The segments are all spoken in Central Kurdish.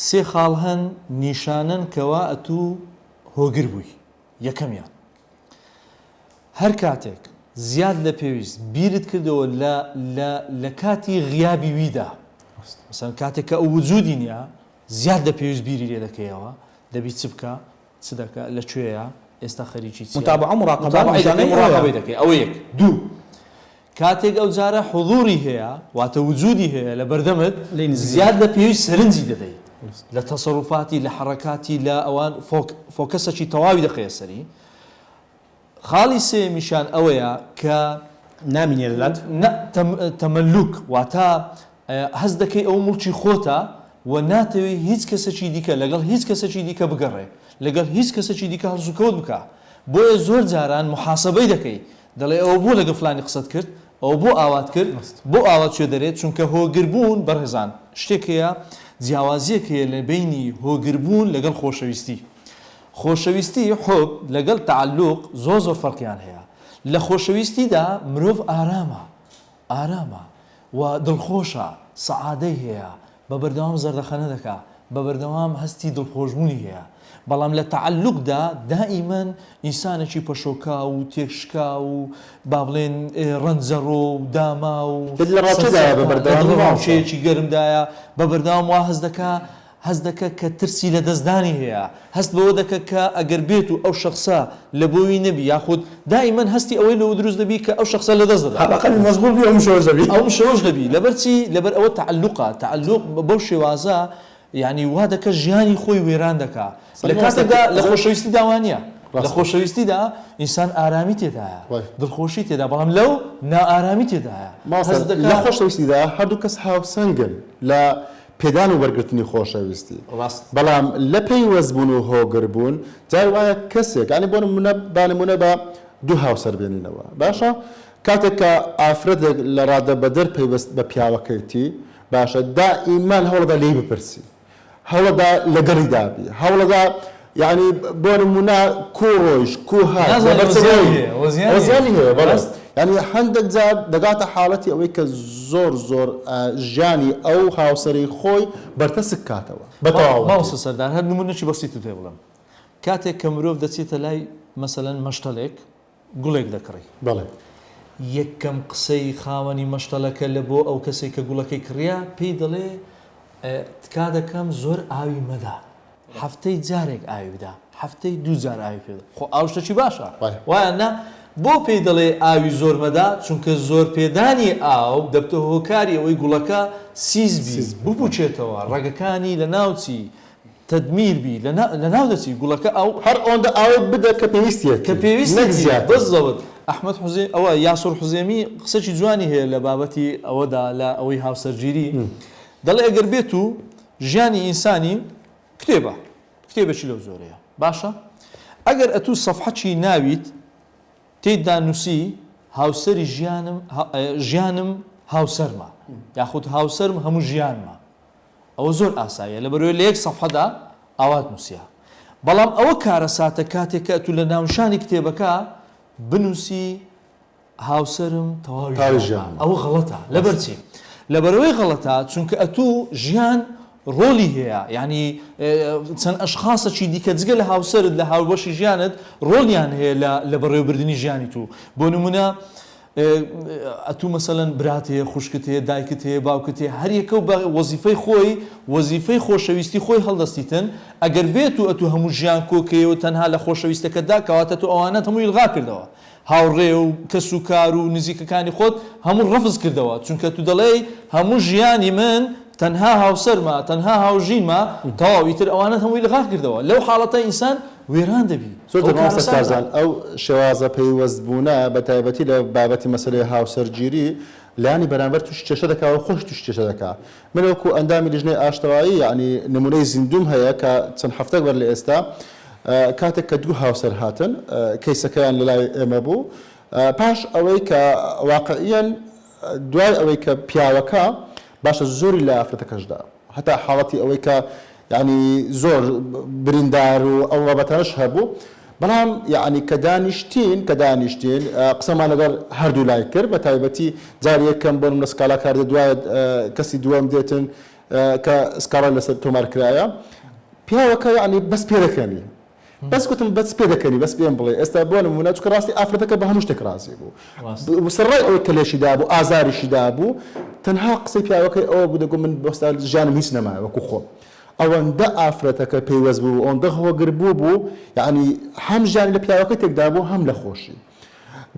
سێ خاڵ هەن نیشانن کەوا ئەتوو هۆگر بووی. یەکەمیان هەر کاتێک زیاد لە پێویست بیرت کردەوە لە کاتی غیابی ویدا، مثلا کاتێک کە ئەو وجودی نییە زیاد لە پێویست بیری لێ دەکەیەوە، دەبی چ بکە چ دەکە لەکوێیە ئێستا خەریکی متابعە مراقبە دەکەی. ئەوە یەک. دوو کاتێک ئەو جارە حضوری هەیە واتە وجودی هەیە لە بەردەمت زیاد لە پێویست سەرنجی دەدەیت لە تەسەڕوفاتی لە حرەکاتی لە ئەوان فۆکەسەکی تەواوی دەخەیە سەری. خاڵی سێمیشان ئەوەیە کە نامینێ لەلات تەمەلوک واتە هەست دەکەی ئەو مڵکی خۆتە و ناتەوێت هیچ کەسێکی دیکە لەگەڵ هیچ کەسێکی دیکە بگەڕێ، لەگەڵ هیچ کەسێکی دیکە هەڵسوکەوت بکە. بۆیە زۆر جاران محاسبەی دەکەی، دەڵێ ئەوە بۆ لەگە فلانی قسەت کرد، ئەو بۆ ئاوات کرد، بۆ ئاوات شوێ دەرێت، چونکە هۆگربوون بەڕێزان شتێکەیە جیاوازیەکەیە لە بینی هۆگربوون لەگەڵ خۆشەویستی. خۆشەویستی حب لەگەڵ تعلق زۆر فەرقیان هەیە. لە خۆشەویستیدا مرۆڤ ئارامە و دڵخۆشە، سەعادەی هەیە، بە بەردەوام زەردەخەنە دەکا، بە بەردەوام هەستی دڵخۆشبوونی هەیە. بەڵام لە تعلقدا دائیمەن ئینسانێکی پەشۆکا و تێشکا و با بڵێن ڕەنجەڕۆ و داما و شەیەکی گەرمدایە، بە بەردەوام وا هەست دەکە کە ترسی لە دەستدانی هەیە، هەست بەوە دەکە کە ئەگەر بێت و ئەو شخصە لە بۆی نەبی یاخود دائیمەن هەستی ئەوەی لەوە دروست دەبی کە ئەو شخصە لە دەست دەدا ئەو شەوەش دەبی لەبەرچی لەبەر ئەوە تعلق بەو شێوازە یعنی وا دەکە ژیانی خۆی وێران دەکا. لە کاتێکدا لە خۆشەویستی داوانیە، لە خۆشەویستیدا ئینسان ئارامی تێدایە، دڵخۆشی تێدا، بەڵام لەو نائارامی تێدایە. لە خۆشەویستیدا هەردوو کەس هاوسەنگن لە پێدان و وەرگرتنی خۆشەویستی، بەڵام لە پەیوەستبوون و هۆگربوون جای وایە کەسێک ئەنی بۆ نمونە بە دوو هاوسەر بێنینەوە باشە کاتێک کە ئافرەتێک لە ڕادە بەدەر پەیوەست بە پیاوەکەیتی باشە دائیمان هەوڵەدا لێی بپرسی، هەوڵەدا لەگەڵی دابی، هەوڵەدا یعنی بۆ نمونە کوڕۆیش کوهازیانی هەیە بەڵست یعنی هەندێک جار دەگاتە حاڵەتی ئەوەی کە زۆر ژیانی ئەو هاوسەری خۆی بەرتەسک کاتەوە باوسە سەردار هەر نمونەی بەسیت پێ بڵم. کاتێک کە مرۆڤ دەچێتە لای مەسەلەن مەشتەلێک گوڵێک دەکڕی، بەڵێ یەکەم قسەی خاوەنی مەشتەلەکە لە بۆ ئەو کەسێک کە گوڵەکەی کڕیا پێی دەڵێ تکا دەکەم زۆر ئاوی مەدا، هەفتەی جارێک ئاوی بدا، هەفتەی دوو جار ئاوی پێدا. خۆ ئاو شتێکی باشە وایە نا بۆ پێی دەڵێ ئاوی زۆر مەدا، چونکە زۆر پێدانی ئاو دەبتە هۆکاری ئەوەی گوڵەکە سیز ببوچێتەوە، ڕێگەکانی لە ناوچی تدمیر بی لە ناو دەچی گوڵەکە ئەو هەر ئەوەندە ئاوت بدە کە پێویستە بەزەوت. ئەحمەد حوزێ ئەوە یاسوور حوزێمی قسەی جوانی هەیە لە بابەتی ئەوەدا لە ئەوەی هاوسەرگیری دەڵێ ئەگەر بێت و ژیانی ئینسانی کتێبێکی لەو زۆرەیە باشە ئەگەر ئەتوو سەفحەکی ناویت تێیدا نووسی هاوسەری ژیانم هاوسەرمە یاخود هاوسەرم هەموو ژیانمە، ئەوە زۆر ئاساییە لەبەرەوەی لە یەک سەفحەدا ئاوات نووسیە. بەڵام ئەوە کارە ساتە کاتێک کە ئەتوو لە ناونشانی کتێبەکە بنووسی هاوسەرم تەواوی ژیان، ئەوە غەڵەتە. لەبەرچی لەبەرەوەی غەڵەتە چونکە ئەتوو ژیان ڕۆلی هەیە، یعنی چەند ئەشخاصێکی دیکە جگە لە هاوسەرت لە هاوبەشی ژیانت ڕۆلیان هەیە لە بەڕێوەبردننی ژیانی تو. بۆ نمونە ئەتوو مەسەلەن برات هەیە، خوشکت هەیە، دایکت هەیە، باوکت هەیە، هەر یەکە بە وەزیفەی خۆشەویستی خۆی هەڵدەستیتن. ئەگەر بێت و ئەتوو هەموو ژیان کۆکەیەوە تەنها لە خۆشەویستەکەتدا کەواتە تو ئەوانەت هەمووی ئیلغا کردەوە، هاوڕێ و کەس و کار و نزیکەکانی خۆت هەموو ڕەفز کردەوە، چونکە تو دەڵێ هەموو ژیانی من تەنها هاوسەرمە، تەنها هاوژینمە، تەواویتر ئەوانەت هەمووی ئیلغا کردەوە. لەو حاڵەتە ئینسان وێران دەبی. سەرزان ئەو شێوازە پەیوەستبوونە بە تایبەتی لە بابەتی مەسەلەی هاوسەرگیری لایانی بەرامبەر توش کێشە دەکا و خۆش توش کێشە دەکا. من وەکو ئەندامی لیژنەی ئاشتەوایی یعنی نمونەی زیندوم هەیە کە چەند هەفتەک بەر لە ئێستا کاتێک کە دوو هاوسەر هاتن کەیسەکەیان لە لای ئێمە بوو پاش ئەوەی کە واقعیان دوای ئەوەی کە پیاوەکە باشە زۆری لە ئافرەتەکەشدا هەتا حاڵەتی ئەوەی کە یعنی زۆر بریندار و ئەو بابەتانەش هەبوو، بەڵام یعنی کە دانیشتین قسەمان لەگەڵ هەردوو لای کرد بە تایبەتی جاری یەکەم بۆ نمونە سکالا کاردە دوای کەسی دووەم دێتن کە سکاڕە لەسەر تۆمارکرایە پیاوەکە یعنی بەس پێ دەکەنی بەس گوتم بەس پێ دەکەنی بەس پێم بڵێ ئێستا بۆ نمونە چونکە ڕاستی ئافرەتەکە بە هەموو شتێک ڕازی بوو سەرڕای ئەوەی کە لێشیدا بوو ئازاریشیدا بوو تەنها قسەی پیاوەکەی ئەوە بوو دەگوم من بۆستا ژیانم هیچ نەمایە وەکو خۆم ئەوەندە ئافرەتەکە پەیوەست بوو ئەوەندە هۆگر بوو یعنی هەم ژیانی لە پیاوەکەی تێکدا بوو هەم لە خۆشی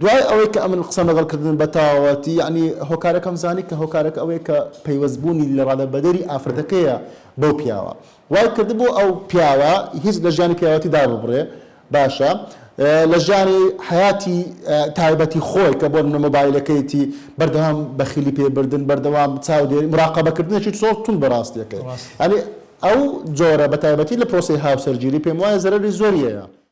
دوای ئەوەی کە ئەمن قسە لەگەڵکردن بە تەواوەتی یعنی هۆکارەکەم زانی کە هۆکارەکە ئەوەیە کە پەیوەستبوونی لە ڕادەبەدەری ئافرەتەکەیە بەو پیاوە وای کردبوو ئەو پیاوە هیچ لە ژیانی پیاوەتی دا ببڕێ باشە لە ژیانی حیاتی تایبەتی خۆی کە بۆ منە مۆبایلەکەیتی بەردەوام بەخیلی پێبردن بەردەوام چاودێری مراقەبەکردنێکی زۆر تون بەڕاستیەکەی ینی ئەو جۆرە بە تایبەتی لە پرۆسی هاوسەرگیری پێم وایە زەرەری زۆریەیە